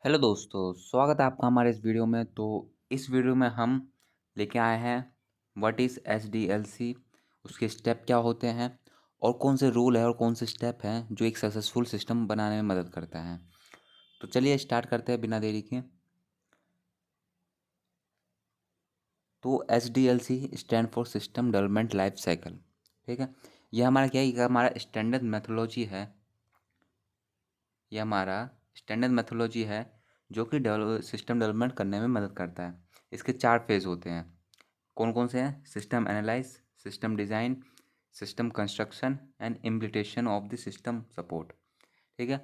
Hello दोस्तों, स्वागत है आपका हमारे इस वीडियो में। तो इस वीडियो में हम लेके आए हैं व्हाट इज़ एसडीएलसी, उसके स्टेप क्या होते हैं और कौन से रूल है और कौन से स्टेप हैं जो एक सक्सेसफुल सिस्टम बनाने में मदद करता है। तो चलिए स्टार्ट करते हैं बिना देरी के। तो SDLC stand for system development life cycle. ठीक है, ये हमारा क्या है, ये हमारा स्टैंडर्ड मेथोलॉजी है। ये हमारा स्टैंडर्ड मेथोलॉजी है जो कि सिस्टम डेवलपमेंट करने में मदद करता है। इसके 4 फेज़ होते हैं। कौन कौन से हैं? System analyse, system design, system construction and implementation of the system support. ठीक है,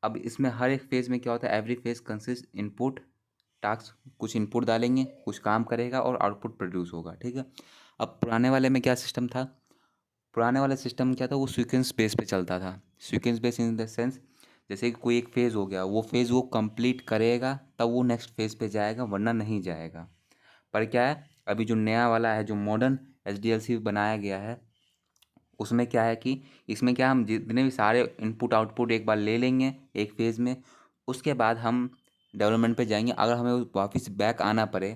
अब इसमें हर एक फेज़ में क्या होता है, every phase consist input task. कुछ इनपुट डालेंगे, कुछ काम करेगा और आउटपुट प्रोड्यूस होगा। ठीक है, अब पुराने वाले में क्या सिस्टम था? पुराने वाला सिस्टम क्या था, वो सीक्वेंस बेस पे चलता था। Sequence base in the sense, जैसे कि कोई एक फेज़ हो गया, वो फेज़ वो कंप्लीट करेगा तब वो नेक्स्ट फेज़ पे जाएगा, वरना नहीं जाएगा। पर क्या है, अभी जो नया वाला है, जो मॉडर्न एसडीएलसी बनाया गया है, उसमें क्या है कि इसमें क्या, हम जितने भी सारे इनपुट आउटपुट एक बार ले लेंगे एक फेज़ में, उसके बाद हम डेवलपमेंट पे जाएंगे। अगर हमें वापस बैक आना पड़े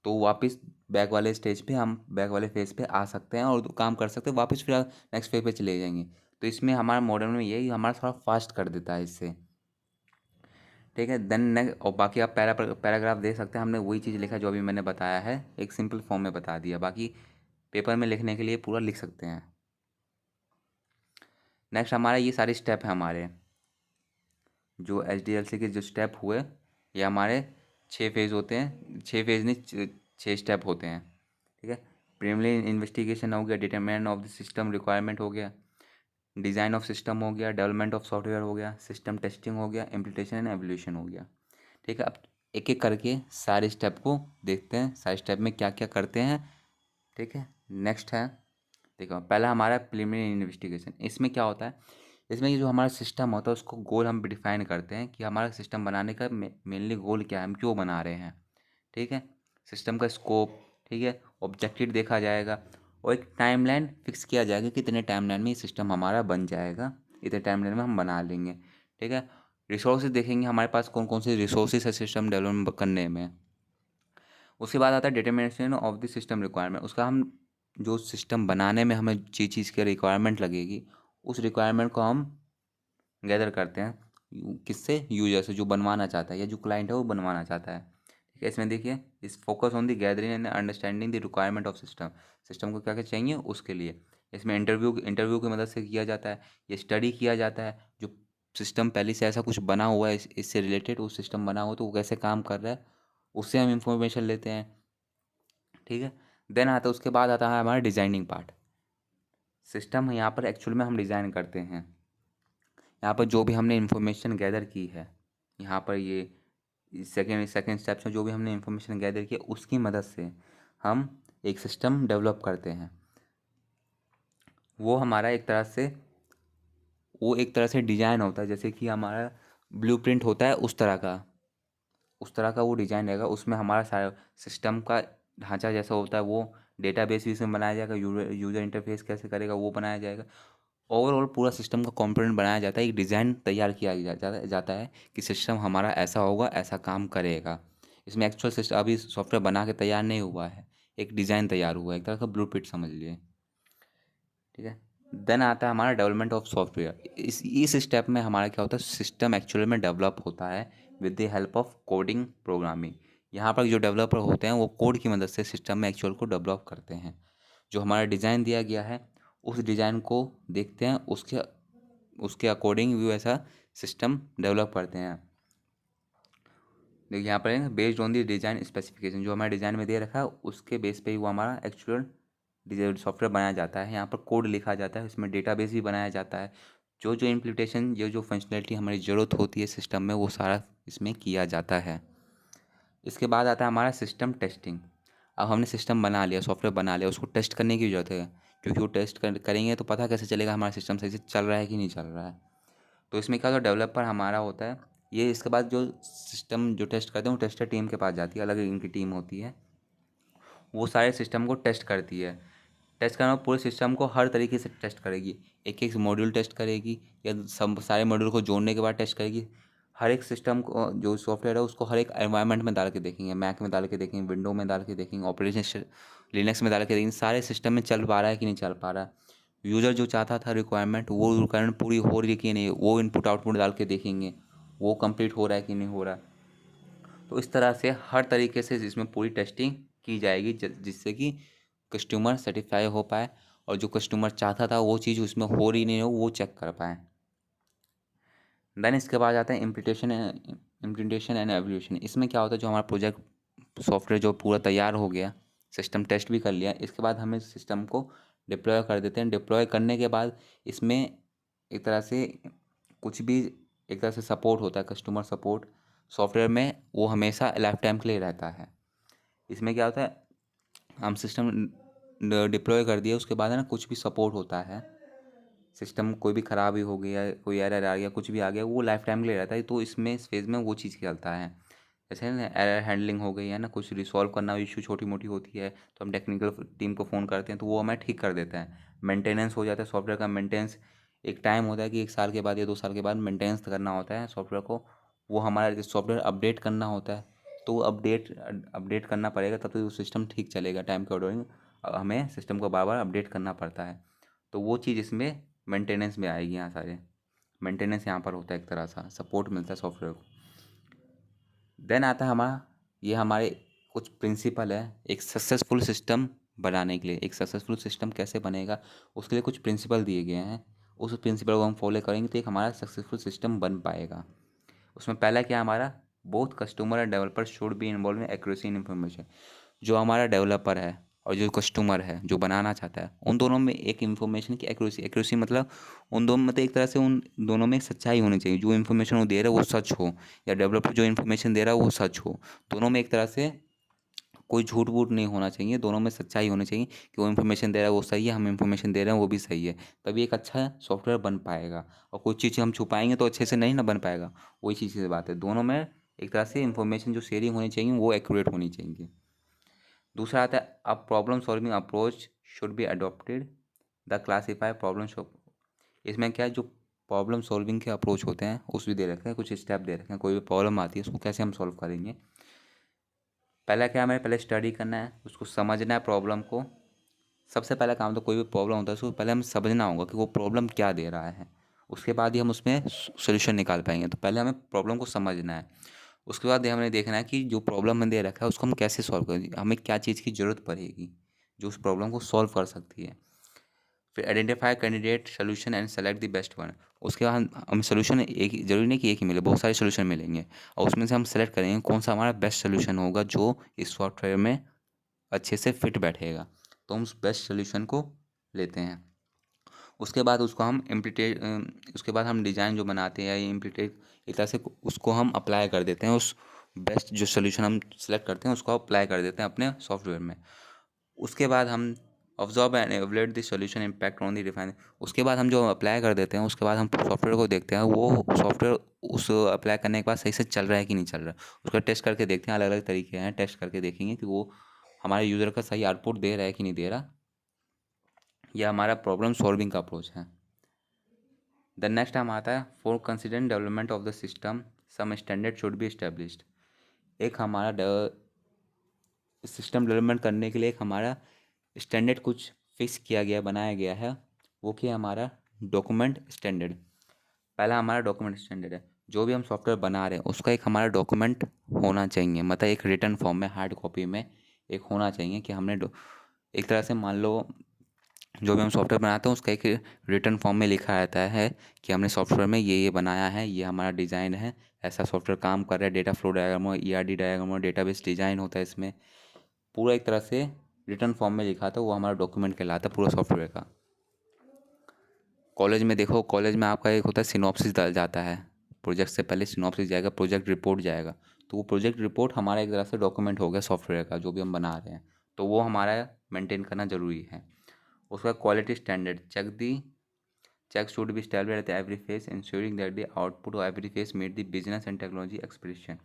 तो वापस बैक वाले स्टेज पे, हम बैक वाले फेज़ पे आ सकते हैं और काम कर सकते हैं, वापस फिर नेक्स्ट फेज़ पे चले जाएंगे। तो इसमें हमारा मॉडर्न में यही हमारा थोड़ा फास्ट कर देता है इससे। ठीक है, देन नेक्स्ट, और बाकी आप पैराग्राफ दे सकते हैं। हमने वही चीज़ लिखा जो अभी मैंने बताया है, एक सिंपल फॉर्म में बता दिया। बाकी पेपर में लिखने के लिए पूरा लिख सकते हैं। नेक्स्ट हमारा ये सारे स्टेप हैं हमारे, जो एचडीएलसी के जो स्टेप हुए, ये हमारे 6 फेज़ होते हैं। 6 फेज़ नहीं, 6 स्टेप होते हैं। ठीक है, प्रीलिमिनरी इन्वेस्टिगेशन हो गया, determination of the system requirement हो गया, डिज़ाइन ऑफ सिस्टम हो गया, डेवलपमेंट ऑफ सॉफ्टवेयर हो गया, सिस्टम टेस्टिंग हो गया, इम्प्लीटेशन एंड एवोल्यूशन हो गया। ठीक है, अब एक एक करके सारे स्टेप को देखते हैं, सारे स्टेप में क्या क्या करते हैं। ठीक है, नेक्स्ट है, देखो पहला हमारा प्रिलिमिनरी इन्वेस्टिगेशन। इसमें क्या होता है, इसमें ये जो हमारा सिस्टम होता है उसको गोल हम डिफाइन करते हैं कि हमारा सिस्टम बनाने का मेनली गोल क्या है, हम क्यों बना रहे हैं। ठीक है, सिस्टम का स्कोप, ठीक है, ऑब्जेक्टिव देखा जाएगा और एक टाइमलाइन फिक्स किया जाएगा कि इतने टाइमलाइन में ये सिस्टम हमारा बन जाएगा, इतने टाइमलाइन में हम बना लेंगे। ठीक है, रिसोर्सेज देखेंगे हमारे पास कौन कौन से रिसोर्सेज है सिस्टम डेवलप करने में। उसके बाद आता है determination of the system requirement. उसका हम जो सिस्टम बनाने में हमें जिस चीज़ की रिक्वायरमेंट लगेगी, उस रिक्वायरमेंट को हम गैदर करते हैं। किससे? यूजर से, जो बनवाना चाहता है या जो क्लाइंट है वो बनवाना चाहता है। ठीक है, इसमें देखिए, इस focus on the gathering and understanding the requirement of system. System को क्या क्या चाहिए उसके लिए। इसमें इंटरव्यू की मदद से किया जाता है, ये स्टडी किया जाता है। जो सिस्टम पहले से ऐसा कुछ बना हुआ है, इससे रिलेटेड वो सिस्टम बना हुआ, तो वो कैसे काम कर रहा है, उससे हम इंफॉर्मेशन लेते हैं। ठीक है, देन आता है, उसके बाद आता है हमारा डिज़ाइनिंग पार्ट। सिस्टम यहाँ पर एक्चुअल में हम डिज़ाइन करते हैं। यहाँ पर जो भी हमने इन्फॉर्मेशन गैदर की है, यहाँ पर ये सेकेंड स्टेप से जो भी हमने इन्फॉर्मेशन गैदर की है, उसकी मदद से हम एक सिस्टम डेवलप करते हैं। वो हमारा एक तरह से, वो एक तरह से डिज़ाइन होता है, जैसे कि हमारा ब्लूप्रिंट होता है उस तरह का, उस तरह का वो डिज़ाइन रहेगा। उसमें हमारा सारा सिस्टम का ढांचा जैसा होता है, वो डेटाबेस भी इसमें बनाया जाएगा, यूज़र इंटरफेस कैसे करेगा वो बनाया जाएगा। ओवरऑल पूरा सिस्टम का कंपोनेंट बनाया जाता है, एक डिज़ाइन तैयार किया जाता है कि सिस्टम हमारा ऐसा होगा, ऐसा काम करेगा। इसमें एक्चुअल सिस्टम अभी सॉफ्टवेयर बना के तैयार नहीं हुआ है, एक डिज़ाइन तैयार हुआ है, एक तरह का ब्लूप्रिंट समझ लिए। ठीक है, देन आता है हमारा डेवलपमेंट ऑफ सॉफ्टवेयर। इस स्टेप में हमारा क्या होता है, सिस्टम एक्चुअल में डेवलप होता है with the help of coding programming. यहाँ पर जो डेवलपर होते हैं वो कोड की मदद से सिस्टम में एक्चुअल को डेवलप करते हैं। जो हमारा डिज़ाइन दिया गया है, उस डिज़ाइन को देखते हैं, उसके उसके अकॉर्डिंग भी वैसा सिस्टम डेवलप करते हैं। देखिए यहाँ पर based on the design specification, जो हमारे डिज़ाइन में दे रखा है उसके बेस पे ही वो हमारा एक्चुअल डिजाइन सॉफ्टवेयर बनाया जाता है। यहाँ पर कोड लिखा जाता है, इसमें डेटाबेस भी बनाया जाता है। जो जो इम्प्लीटेशन, जो फंक्शनैलिटी हमारी ज़रूरत होती है सिस्टम में, वो सारा इसमें किया जाता है। इसके बाद आता है हमारा सिस्टम टेस्टिंग। अब हमने सिस्टम बना लिया, सॉफ्टवेयर बना लिया, उसको टेस्ट करने की ज़रूरत है, क्योंकि वो करेंगे तो पता कैसे चलेगा हमारा सिस्टम सही से चल रहा है कि नहीं चल रहा है। तो इसमें क्या, जो डेवलपर हमारा होता है, ये इसके बाद जो सिस्टम जो टेस्ट करते हैं वो टेस्टर टीम के पास जाती है, अलग इनकी टीम होती है, वो सारे सिस्टम को टेस्ट करती है। टेस्ट करना पूरे सिस्टम को हर तरीके से टेस्ट करेगी, एक एक मॉड्यूल टेस्ट करेगी, या सब सारे मॉड्यूल को जोड़ने के बाद टेस्ट करेगी। हर एक सिस्टम को जो सॉफ्टवेयर है उसको हर एक एनवायरनमेंट में डाल के देखेंगे, मैक में डाल के देखेंगे, विंडो में डाल के देखेंगे, ऑपरेशन लिनक्स में डाल के देखेंगे, सारे सिस्टम में चल पा रहा है कि नहीं चल पा रहा है। यूज़र जो चाहता था रिक्वायरमेंट, वो रिक्वायरमेंट पूरी हो रही है कि नहीं, वो इनपुट आउटपुट डाल के देखेंगे वो कंप्लीट हो रहा है कि नहीं हो रहा है। तो इस तरह से हर तरीके से इसमें पूरी टेस्टिंग की जाएगी जिससे कि कस्टमर सेटिस्फाई हो पाए और जो कस्टमर चाहता था वो चीज़ उसमें हो रही नहीं हो वो चेक कर पाए। देन इसके बाद आता है इम्प्लीमेंटेशन एंड एवोल्यूशन। इसमें क्या होता है, जो हमारा प्रोजेक्ट सॉफ्टवेयर जो पूरा तैयार हो गया, सिस्टम टेस्ट भी कर लिया, इसके बाद हमें सिस्टम को डिप्लॉय कर देते हैं। डिप्लॉय करने के बाद इसमें एक तरह से कुछ भी एक तरह से सपोर्ट होता है, कस्टमर सपोर्ट सॉफ्टवेयर में, वो हमेशा लाइफ टाइम के लिए रहता है। इसमें क्या होता है, हम सिस्टम डिप्लॉय कर दिया उसके बाद है ना, कुछ भी सपोर्ट होता है, सिस्टम कोई भी ख़राबी हो गया, कोई एरर आ गया, कुछ भी आ गया, वो लाइफ टाइम के लिए रहता है। तो इसमें इस फेज़ में वो चीज़ चलता है। जैसे ना एरर हैंडलिंग हो गई है ना, कुछ रिसॉल्व करना इशू छोटी मोटी होती है तो हम टेक्निकल टीम को फ़ोन करते हैं तो वो हमें ठीक कर देता है। मेंटेनेंस हो जाता है सॉफ्टवेयर का। मेंटेनेंस एक टाइम होता है कि 1 साल के बाद या 2 साल के बाद मेंटेनेंस करना होता है सॉफ्टवेयर को। वो हमारा सॉफ्टवेयर अपडेट करना होता है, तो वो अपडेट करना पड़ेगा, तब तो वो सिस्टम ठीक चलेगा। टाइम के अकॉर्डिंग हमें सिस्टम को बार बार अपडेट करना पड़ता है। तो वो चीज़ इसमें मेंटेनेंस में आएगी। यहाँ सारे मेंटेनेंस यहाँ पर होता है, एक तरह सा सपोर्ट मिलता है सॉफ्टवेयर को। देन आता है हमारा, ये हमारे कुछ प्रिंसिपल है एक सक्सेसफुल सिस्टम बनाने के लिए। एक सक्सेसफुल सिस्टम कैसे बनेगा उसके लिए कुछ प्रिंसिपल दिए गए हैं। उस प्रिंसिपल को हम फॉलो करेंगे तो एक हमारा सक्सेसफुल सिस्टम बन पाएगा। उसमें पहला क्या है हमारा, both customer end developer should be involve in accuracy in information. जो हमारा डेवलपर है और जो कस्टमर है जो बनाना चाहता है, उन दोनों में एक इन्फॉर्मेशन की एक्यूरेसी, एक्यूरेसी मतलब उन दोनों मतलब एक तरह से उन दोनों में सच्चाई होनी चाहिए। जो इन्फॉर्मेशन वो दे रहा है वो सच हो, या डेवलपर जो इन्फॉर्मेशन दे रहा है वो सच हो। दोनों में एक तरह से कोई झूठ वूठ नहीं होना चाहिए, दोनों में सच्चाई होनी चाहिए कि वो इन्फॉर्मेशन दे रहा है वो सही है, हम इन्फॉर्मेशन दे रहे हैं वो भी सही है, तभी एक अच्छा सॉफ्टवेयर बन पाएगा। और कोई चीज़ हम छुपाएंगे तो अच्छे से नहीं ना बन पाएगा। वही चीज़ की बात है, दोनों में एक तरह से इन्फॉर्मेशन जो शेयरिंग होनी चाहिए वो एक्यूरेट होनी चाहिए। दूसरा आता है, अब problem solving approach should be adopted the classify problem. इसमें क्या है, जो प्रॉब्लम सॉल्विंग के अप्रोच होते हैं उस भी दे रखे हैं, कुछ स्टेप दे रखे हैं। कोई भी प्रॉब्लम आती है उसको कैसे हम सॉल्व करेंगे। पहला क्या, हमें पहले स्टडी करना है, उसको समझना है प्रॉब्लम को। सबसे पहला काम तो कोई भी प्रॉब्लम होता है उसको पहले हमें समझना होगा कि वो प्रॉब्लम क्या दे रहा है, उसके बाद ही हम उसमें सोल्यूशन निकाल पाएंगे। तो पहले हमें प्रॉब्लम को समझना है, उसके बाद हमें देखना है कि जो प्रॉब्लम हमें दे रखा है उसको हम कैसे सॉल्व करेंगे, हमें क्या चीज़ की ज़रूरत पड़ेगी जो उस प्रॉब्लम को सॉल्व कर सकती है। फिर identify candidate solution and select the best one. उसके बाद हम सोल्यूशन एक जरूरी नहीं कि एक ही मिले, बहुत सारे सोल्यूशन मिलेंगे और उसमें से हम सेलेक्ट करेंगे कौन सा हमारा बेस्ट सोल्यूशन होगा जो इस सॉफ्टवेयर में अच्छे से फिट बैठेगा। तो हम उस बेस्ट सोल्यूशन को लेते हैं। उसके बाद उसको हम उसके बाद हम डिज़ाइन जो बनाते हैं या इम्प्लीटेट एक तरह से उसको हम अप्लाई कर देते हैं। उस बेस्ट जो सोल्यूशन हम सेलेक्ट करते हैं उसको अप्लाई कर देते हैं अपने सॉफ्टवेयर में। उसके बाद हम observe and evaluate the solution impact on the define. उसके बाद हम जो अप्लाई कर देते हैं उसके बाद हम सॉफ्टवेयर को देखते हैं वो सॉफ्टवेयर उस अप्लाई करने के बाद सही से चल रहा है कि नहीं चल रहा है, उसका टेस्ट करके देखते हैं। अलग अलग तरीके हैं, टेस्ट करके देखेंगे कि वो हमारे यूज़र का सही आउटपुट दे रहा है कि नहीं दे रहा। यह हमारा प्रॉब्लम सॉल्विंग का अप्रोच है। द नेक्स्ट हम आता है, for considering development of the system some standard should be established. एक हमारा सिस्टम डेवलपमेंट करने के लिए एक हमारा स्टैंडर्ड कुछ फिक्स किया गया, बनाया गया है। वो क्या, हमारा डॉक्यूमेंट स्टैंडर्ड। पहला हमारा डॉक्यूमेंट स्टैंडर्ड है, जो भी हम सॉफ्टवेयर बना रहे हैं उसका एक हमारा डॉक्यूमेंट होना चाहिए, मतलब एक रिटन फॉर्म में हार्ड कॉपी में एक होना चाहिए कि हमने एक तरह से मान लो जो भी हम सॉफ्टवेयर बनाते हैं उसका एक रिटन फॉर्म में लिखा रहता है कि हमने सॉफ्टवेयर में ये बनाया है, ये हमारा डिज़ाइन है, ऐसा सॉफ्टवेयर काम कर रहा है। डेटा फ्लो डायग्राम हो, ERD डायग्राम हो, डेटाबेस डिज़ाइन होता है इसमें, पूरा एक तरह से रिटन फॉर्म में लिखा था, वो हमारा डॉक्यूमेंट कहलाता है पूरा सॉफ्टवेयर का। कॉलेज में देखो, कॉलेज में आपका एक होता है सिनॉप्सिस डल जाता है, प्रोजेक्ट से पहले सिनॉप्सिस जाएगा, प्रोजेक्ट रिपोर्ट जाएगा। तो वो प्रोजेक्ट रिपोर्ट हमारा एक तरह से डॉक्यूमेंट हो गया सॉफ्टवेयर का जो भी हम बना रहे हैं, तो वो हमारा मेंटेन करना ज़रूरी है। उसका quality standard check should be established at every phase ensuring that the output of every phase meet the business and technology expectation।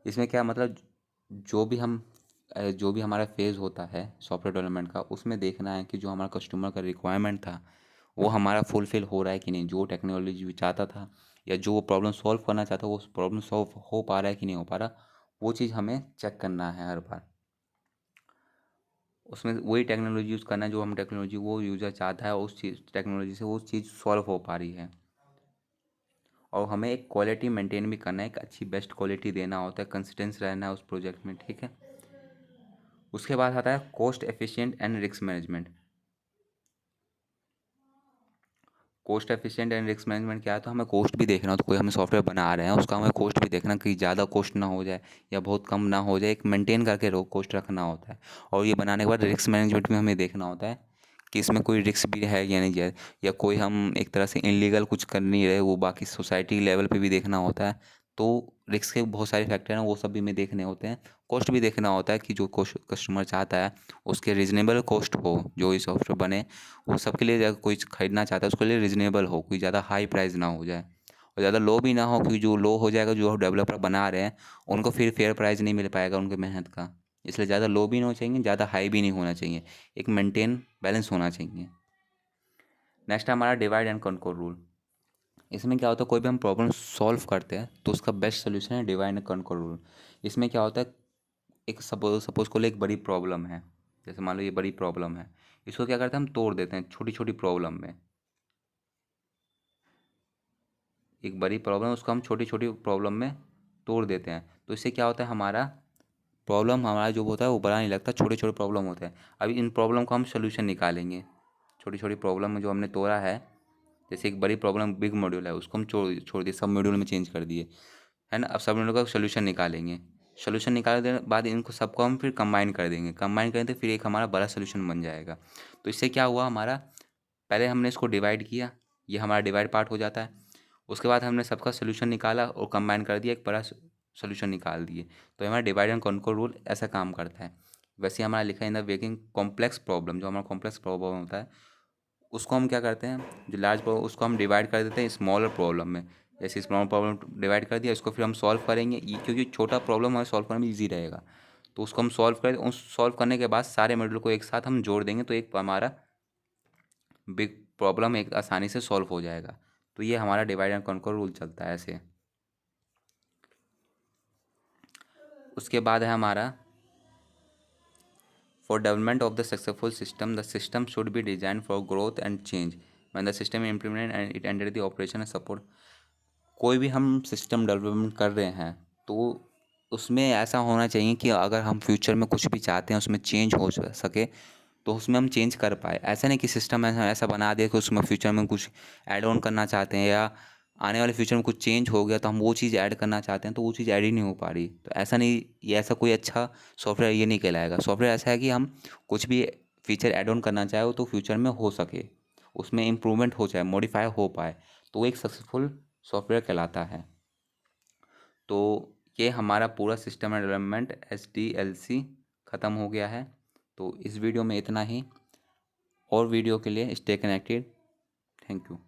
इसमें क्या मतलब, जो भी हम जो भी हमारा फेज़ होता है सॉफ्टवेयर डेवलपमेंट का, उसमें देखना है कि जो हमारा कस्टमर का रिक्वायरमेंट था वो हमारा फुलफ़िल हो रहा है कि नहीं, जो टेक्नोलॉजी भी चाहता था या जो वो प्रॉब्लम सॉल्व करना चाहता है वो प्रॉब्लम सॉल्व हो पा रहा है कि नहीं हो पा रहा, वो चीज़ हमें चेक करना है हर बार। उसमें वही टेक्नोलॉजी यूज़ करना है जो हम टेक्नोलॉजी वो यूज़र चाहता है, उस चीज़ टेक्नोलॉजी से वो चीज़ सॉल्व हो पा रही है। और हमें एक क्वालिटी मेंटेन भी करना है, एक अच्छी बेस्ट क्वालिटी देना होता है, कंसिस्टेंस रहना है उस प्रोजेक्ट में, ठीक है। उसके बाद आता है cost efficient and risk management. Cost efficient and risk management क्या है, तो हमें कॉस्ट भी देखना हो, तो कोई हमें सॉफ्टवेयर बना रहे हैं उसका हमें कॉस्ट भी देखना कि ज़्यादा कॉस्ट ना हो जाए या बहुत कम ना हो जाए, एक मेंटेन करके कॉस्ट रखना होता है। और ये बनाने के बाद रिस्क मैनेजमेंट में हमें देखना होता है कि इसमें कोई रिस्क भी है या नहीं है, या कोई हम एक तरह से इनलीगल कुछ कर नहीं रहे, वो बाकी सोसाइटी लेवल पे भी देखना होता है। तो रिस्क के बहुत सारे फैक्टर हैं, वो सब भी हमें देखने होते हैं। कॉस्ट भी देखना होता है कि जो कस्टमर चाहता है उसके रीजनेबल कॉस्ट हो, जो ये सॉफ्टवेयर बने वो सबके लिए, अगर कोई खरीदना चाहता है उसके लिए रीजनेबल हो, कोई ज़्यादा हाई प्राइस ना हो जाए और ज़्यादा लो भी ना हो, क्योंकि जो लो हो जाएगा जो डेवलपर बना रहे हैं उनको फिर फेयर प्राइस नहीं मिल पाएगा उनके मेहनत का। इसलिए ज़्यादा लो भी नहीं होना चाहिए, ज़्यादा हाई भी नहीं होना चाहिए, एक मेंटेन बैलेंस होना चाहिए। नेक्स्ट है हमारा डिवाइड एंड कंट्रोल रूल। इसमें क्या होता है, कोई भी हम प्रॉब्लम सॉल्व करते हैं तो उसका बेस्ट सोल्यूशन है डिवाइड एंड कंट्रोल रूल। इसमें क्या होता है, एक सपोज को ले एक बड़ी प्रॉब्लम है, जैसे मान लो ये बड़ी प्रॉब्लम है, इसको क्या करते हैं हम तोड़ देते हैं छोटी छोटी प्रॉब्लम में। एक बड़ी प्रॉब्लम उसको हम छोटी छोटी प्रॉब्लम में तोड़ देते हैं, तो इससे क्या होता है, हमारा प्रॉब्लम हमारा जो होता है वो बड़ा नहीं लगता, छोटे छोटे प्रॉब्लम होते हैं। अभी इन प्रॉब्लम को हम सोल्यूशन निकालेंगे, छोटी छोटी प्रॉब्लम में जो हमने तोड़ा है, जैसे एक बड़ी प्रॉब्लम बिग मॉड्यूल है उसको हम छोड़ छोड़ दिए, सब मॉड्यूल में चेंज कर दिए, है ना। अब सब मॉड्यूल का सोल्यूशन निकालेंगे, सोल्यूशन निकालने के बाद इनको सबको हम फिर कंबाइन कर देंगे, कंबाइन करें तो फिर एक हमारा बड़ा सोल्यूशन बन जाएगा। तो इससे क्या हुआ हमारा, पहले हमने इसको डिवाइड किया, ये हमारा डिवाइड पार्ट हो जाता है। उसके बाद हमने सबका सोल्यूशन निकाला और कंबाइन कर दिया, एक बड़ा सोल्यूशन निकाल दिए। तो हमारा डिवाइड एंड कॉन्कर रूल ऐसा काम करता है। वैसे हमारा लिखा है in the waking complex problem, जो हमारा कॉम्प्लेक्स प्रॉब्लम होता है उसको हम क्या करते हैं, जो लार्ज प्रॉब्लम उसको हम डिवाइड कर देते हैं स्मॉलर प्रॉब्लम में। जैसे स्मॉल प्रॉब्लम डिवाइड कर दिया, इसको फिर हम सॉल्व करेंगे, क्योंकि छोटा प्रॉब्लम हमें सॉल्व करने में ईजी रहेगा। तो उसको हम सॉल्व कर, उस सॉल्व करने के बाद सारे मॉड्यूल को एक साथ हम जोड़ देंगे, तो एक हमारा बिग प्रॉब्लम एक आसानी से सॉल्व हो जाएगा। तो ये हमारा डिवाइड एंड कॉन्कर रूल चलता है ऐसे। उसके बाद है हमारा for development of the successful system the system should be design for growth and change when the system implement and it enter the operation and support. कोई भी हम सिस्टम डेवलपमेंट कर रहे हैं तो उसमें ऐसा होना चाहिए कि अगर हम फ्यूचर में कुछ भी चाहते हैं उसमें चेंज हो सके तो उसमें हम चेंज कर पाए। ऐसा नहीं कि सिस्टम ऐसा ऐसा बना दिया कि उसमें फ्यूचर में कुछ ऐड ऑन करना चाहते हैं या आने वाले फ्यूचर में कुछ चेंज हो गया तो हम वो चीज़ ऐड करना चाहते हैं तो वो चीज़ ऐड ही नहीं हो पा रही। तो ऐसा नहीं, ये ऐसा कोई अच्छा सॉफ्टवेयर ये नहीं कहलाएगा। सॉफ्टवेयर ऐसा है कि हम कुछ भी फीचर ऐड ऑन करना चाहे वो तो फ्यूचर में हो सके, उसमें इम्प्रूवमेंट हो जाए, मॉडिफाई हो पाए, तो वो एक सक्सेसफुल सॉफ्टवेयर कहलाता है। तो ये हमारा पूरा सिस्टम एंड डेवलपमेंट SDLC ख़त्म हो गया है। तो इस वीडियो में इतना ही, और वीडियो के लिए स्टे कनेक्टेड। Thank you.